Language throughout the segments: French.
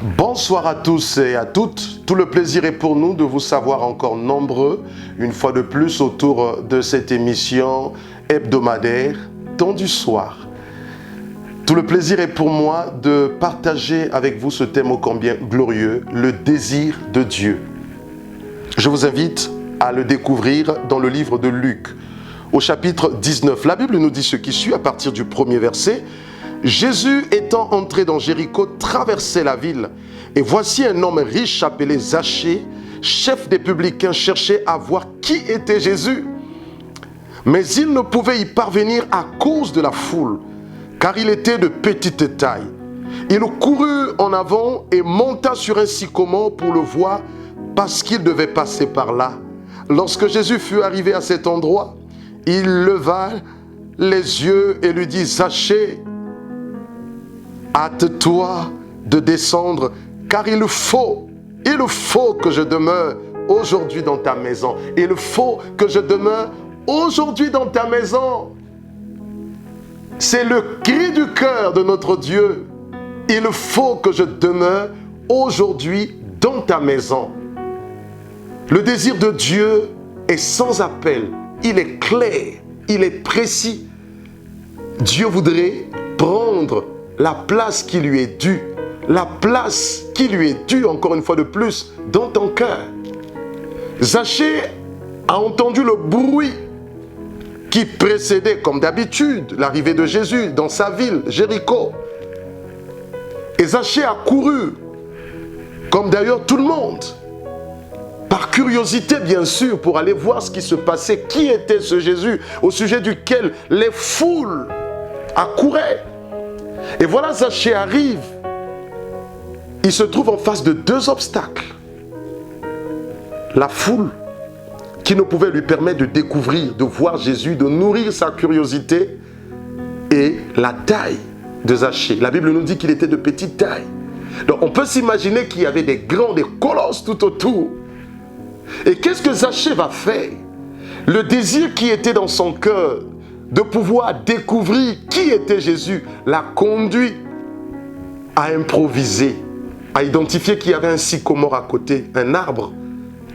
Bonsoir à tous et à toutes. Tout le plaisir est pour nous de vous savoir encore nombreux, une fois de plus, autour de cette émission hebdomadaire, Temps du soir. Tout le plaisir est pour moi de partager avec vous ce thème ô combien glorieux, le désir de Dieu. Je vous invite à le découvrir dans le livre de Luc, au chapitre 19. La Bible nous dit ce qui suit à partir du premier verset. Jésus étant entré dans Jéricho, traversait la ville. Et voici un homme riche appelé Zachée, chef des publicains, cherchait à voir qui était Jésus. Mais il ne pouvait y parvenir à cause de la foule, car il était de petite taille. Il courut en avant et monta sur un sycomore pour le voir, parce qu'il devait passer par là. Lorsque Jésus fut arrivé à cet endroit, il leva les yeux et lui dit « Zachée, hâte-toi de descendre, car il faut que je demeure aujourd'hui dans ta maison. Il faut que je demeure aujourd'hui dans ta maison. » C'est le cri du cœur de notre Dieu. Il faut que je demeure aujourd'hui dans ta maison. Le désir de Dieu est sans appel. Il est clair, il est précis. Dieu voudrait prendre la place qui lui est due, la place qui lui est due, encore une fois de plus, dans ton cœur. Zachée a entendu le bruit qui précédait, comme d'habitude, l'arrivée de Jésus dans sa ville, Jéricho. Et Zachée a couru, comme d'ailleurs tout le monde, par curiosité bien sûr, pour aller voir ce qui se passait, qui était ce Jésus, au sujet duquel les foules accouraient. Et voilà, Zachée arrive. Il se trouve en face de deux obstacles. La foule, qui ne pouvait lui permettre de découvrir, de voir Jésus, de nourrir sa curiosité, et la taille de Zachée. La Bible nous dit qu'il était de petite taille. Donc on peut s'imaginer qu'il y avait des grands, des colosses tout autour. Et qu'est-ce que Zachée va faire? Le désir qui était dans son cœur de pouvoir découvrir qui était Jésus l'a conduit à improviser, à identifier qu'il y avait un sycomore à côté, un arbre.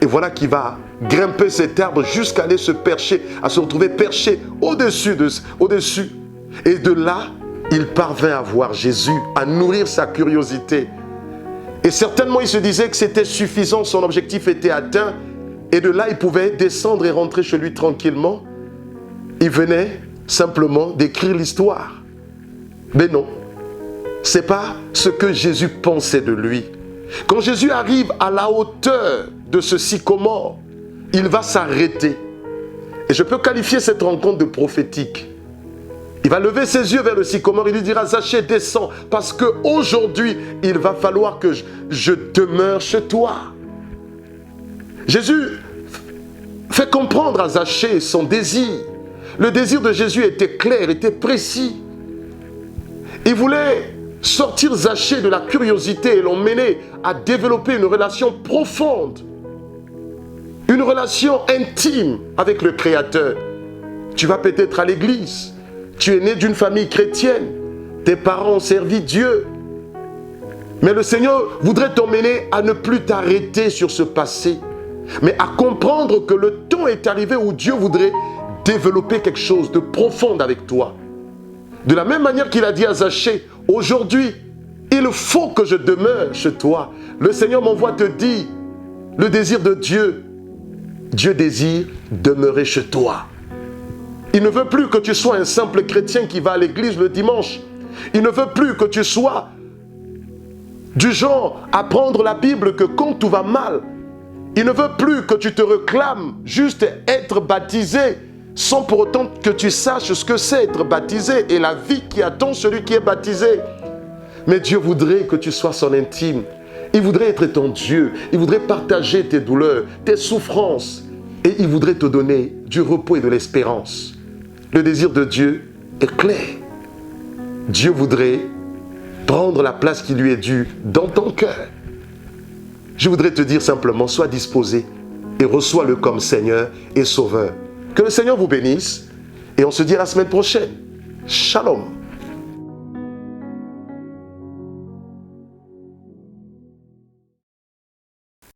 Et voilà qu'il va grimper cet arbre jusqu'à aller se percher, à se retrouver perché au-dessus. Et de là, il parvint à voir Jésus, à nourrir sa curiosité. Et certainement, il se disait que c'était suffisant, son objectif était atteint. Et de là, il pouvait descendre et rentrer chez lui tranquillement. Il venait simplement d'écrire l'histoire. Mais non, ce n'est pas ce que Jésus pensait de lui. Quand Jésus arrive à la hauteur de ce sycomore, il va s'arrêter. Et je peux qualifier cette rencontre de prophétique. Il va lever ses yeux vers le sycomore, il lui dira « Zachée, descends, parce qu'aujourd'hui, il va falloir que je demeure chez toi. » Jésus fait comprendre à Zachée son désir. Le désir de Jésus était clair, était précis. Il voulait sortir Zachée de la curiosité et l'emmener à développer une relation profonde, une relation intime avec le Créateur. Tu vas peut-être à l'église, tu es né d'une famille chrétienne, tes parents ont servi Dieu. Mais le Seigneur voudrait t'emmener à ne plus t'arrêter sur ce passé, mais à comprendre que le temps est arrivé où Dieu voudrait développer quelque chose de profond avec toi. De la même manière qu'il a dit à Zachée, aujourd'hui, il faut que je demeure chez toi. Le Seigneur m'envoie te dire, le désir de Dieu, Dieu désire demeurer chez toi. Il ne veut plus que tu sois un simple chrétien qui va à l'église le dimanche. Il ne veut plus que tu sois du genre à prendre la Bible que quand tout va mal. Il ne veut plus que tu te réclames juste être baptisé sans pour autant que tu saches ce que c'est être baptisé et la vie qui attend celui qui est baptisé. Mais Dieu voudrait que tu sois son intime. Il voudrait être ton Dieu. Il voudrait partager tes douleurs, tes souffrances. Et il voudrait te donner du repos et de l'espérance. Le désir de Dieu est clair. Dieu voudrait prendre la place qui lui est due dans ton cœur. Je voudrais te dire simplement, sois disposé et reçois-le comme Seigneur et Sauveur. Que le Seigneur vous bénisse et on se dit à la semaine prochaine. Shalom.